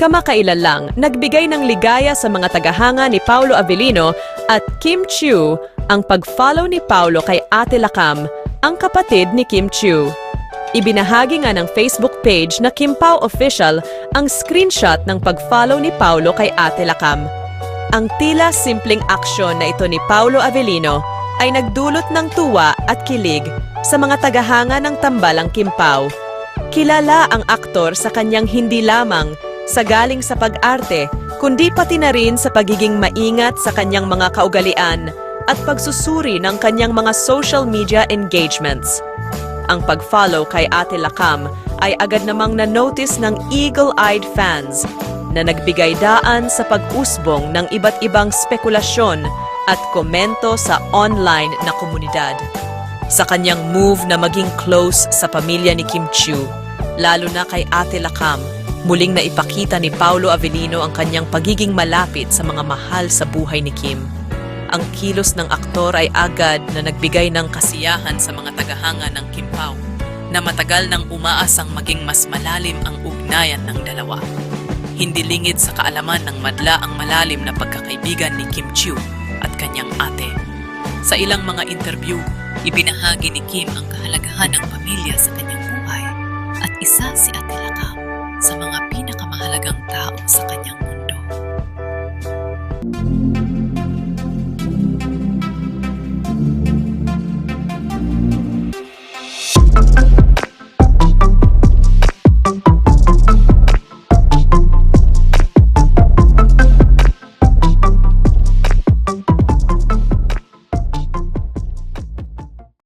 Kamakailan lang, nagbigay ng ligaya sa mga tagahanga ni Paolo Avellino at Kim Chiu ang pag-follow ni Paolo kay Ate Lakam, ang kapatid ni Kim Chiu. Ibinahagi nga ng Facebook page na Kim Pao Official ang screenshot ng pag-follow ni Paolo kay Ate Lakam. Ang tila simpleng aksyon na ito ni Paolo Avellino ay nagdulot ng tuwa at kilig sa mga tagahanga ng tambalang Kim Pao. Kilala ang aktor sa kanyang hindi lamang sa galing sa pag-arte, kundi pati na rin sa pagiging maingat sa kanyang mga kaugalian at pagsusuri ng kanyang mga social media engagements. Ang pag-follow kay Ate Lakam ay agad namang na-notice ng eagle-eyed fans na nagbigay daan sa pag-usbong ng iba't ibang spekulasyon at komento sa online na komunidad. Sa kanyang move na maging close sa pamilya ni Kim Chiu, lalo na kay Ate Lakam, muling na ipakita ni Paolo Avellino ang kanyang pagiging malapit sa mga mahal sa buhay ni Kim. Ang kilos ng aktor ay agad na nagbigay ng kasiyahan sa mga tagahanga ng Kim Pao na matagal nang umaasang maging mas malalim ang ugnayan ng dalawa. Hindi lingid sa kaalaman ng madla ang malalim na pagkakaibigan ni Kim Chiu at kanyang ate. Sa ilang mga interview, ibinahagi ni Kim ang kahalagahan ng pamilya sa kanyang buhay at isa si Ate Lakam sa mga pinakamahalagang tao sa kanyang buhay.